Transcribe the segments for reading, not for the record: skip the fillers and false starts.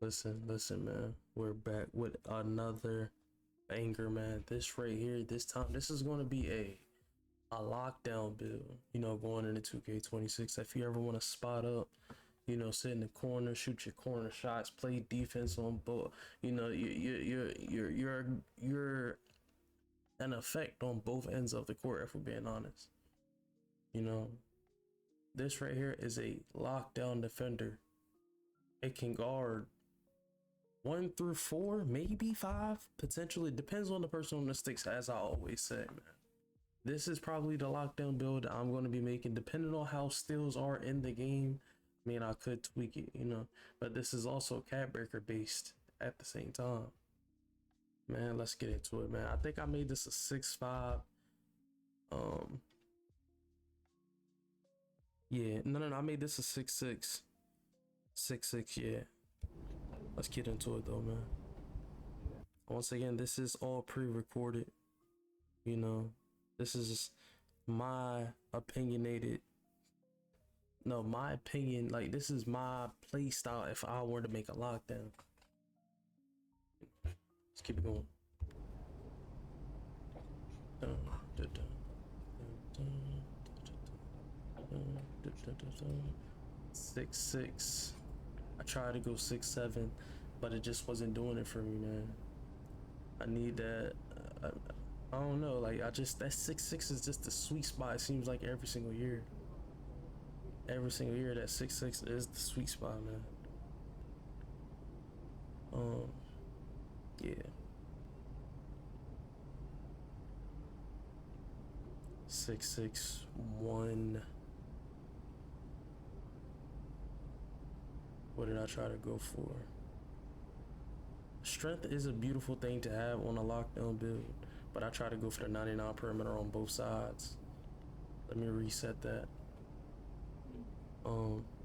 Listen, man. We're back with another banger, man. This right here, this time, this is going to be a lockdown build. Going into 2K26. If you ever want to spot up, sit in the corner, shoot your corner shots, play defense on both. You're an effect on both ends of the court. If we're being honest, you know, this right here is a lockdown defender. It can guard 1 through 4, maybe 5, potentially. Depends on the person on the sticks, as I always say, man. This is probably the lockdown build I'm going to be making, depending on how steals are in the game. I mean, I could tweak it, but this is also cat breaker based at the same time. Man, let's get into it, man. I think I made this a 6'5". Yeah, no, I made this a 6'6". 6'6", yeah. Let's get into it though, man. Once again, this is all pre-recorded. This is my opinionated. No, my opinion. Like, this is my play style if I were to make a lockdown. Let's keep it going. 6'6". I tried to go 6'7", but it just wasn't doing it for me, man. I need that. I don't know. Like, that 6'6" is just the sweet spot. It seems like every single year. Every single year, that 6'6" is the sweet spot, man. Yeah. 6'6", 1. What did I try to go for? Strength is a beautiful thing to have on a lockdown build, but I try to go for the 99 perimeter on both sides. Let me reset that.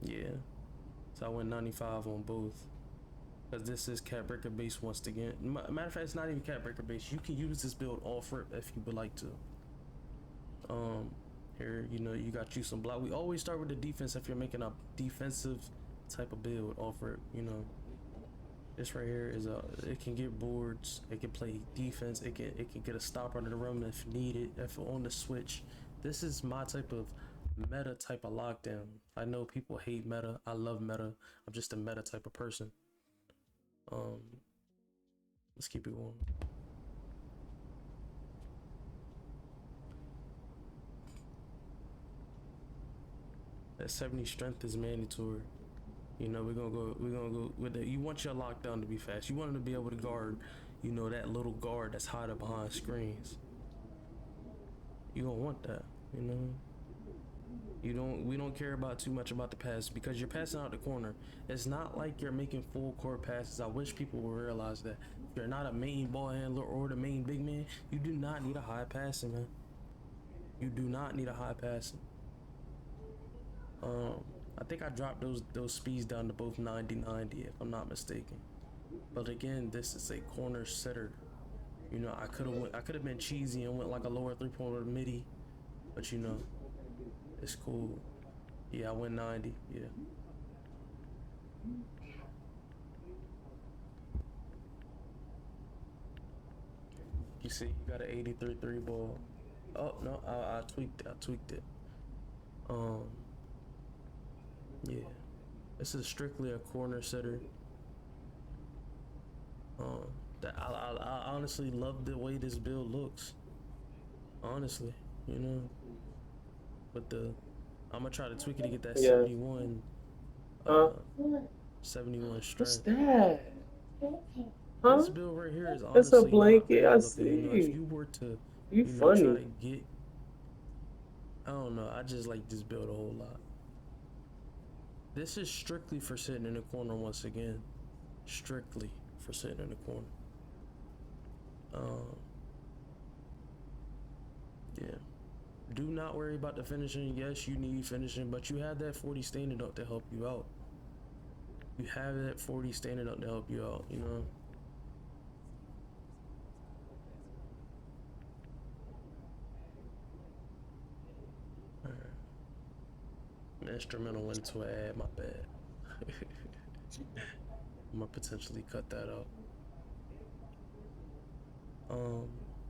Yeah. So I went 95 on both. Because this is cat breaker base once again. Matter of fact, it's not even cat breaker base. You can use this build off rip if you would like to. Here, you got you some block. We always start with the defense if you're making a defensive type of build off rip, This right here is it can get boards, it can play defense, it can get a stop under the rim if needed, if on the switch. This is my type of meta type of lockdown. I know people hate meta. I love meta. I'm just a meta type of person. Let's keep it going. That 70 strength is mandatory. We're gonna go with it. You want your lockdown to be fast. You want them to be able to guard, that little guard that's hiding behind screens. You don't want that, We don't care about too much about the pass because you're passing out the corner. It's not like you're making full court passes. I wish people would realize that. If you're not a main ball handler or the main big man, you do not need a high passing, man. You do not need a high passing. I think I dropped those speeds down to both 90-90 if I'm not mistaken. But again, this is a corner setter. I could have been cheesy and went like a lower 3-pointer midi, but it's cool. Yeah, I went 90. Yeah. You see, you got an 83-3 ball. Oh no, I tweaked it. Yeah, this is strictly a corner setter. That I honestly love the way this build looks. Honestly, but I'm gonna try to tweak it to get that 71. 71 strength. What's that? Huh? This build right here is honestly It's a blanket. not I bad see. looking. If you were to, you funny. try to get, I don't know. I just like this build a whole lot. This is strictly for sitting in the corner once again. Strictly for sitting in the corner. Yeah. Do not worry about the finishing. Yes, you need finishing, but you have that 40 standing up to help you out. You have that 40 standing up to help you out, Alright. Instrumental went to an ad, my bad. I'm gonna potentially cut that out.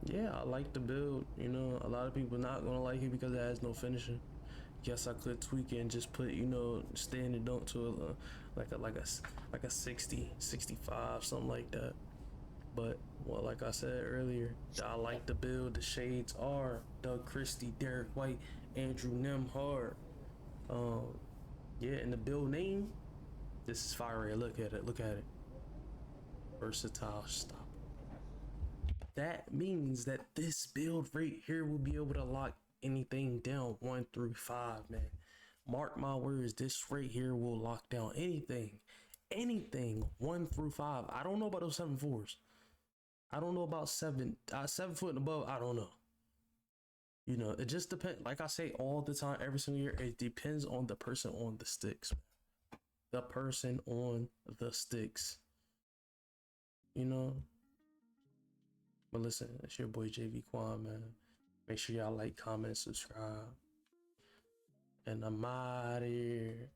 Yeah, I like the build. You know, a lot of people not gonna like it because it has no finishing. Yes, I could tweak it and just put, you know, standard dunk to like a 60, 65, something like that. But well, like I said earlier, I like the build. The shades are Doug Christie, Derek White, Andrew Nemhard. Um, yeah, and the build name, this is fire. Look at it. Look at it. Versatile stop. That means that this build right here will be able to lock anything down 1 through 5, man. Mark my words, this right here will lock down anything 1 through 5. I don't know about those 7-4s. I don't know about 7 foot and above. I don't know. You know, it just depends. Like I say all the time, every single year, it depends on the person on the sticks. The person on the sticks. You know. But listen, it's your boy JV Quan, man. Make sure y'all like, comment, subscribe. And I'm out here.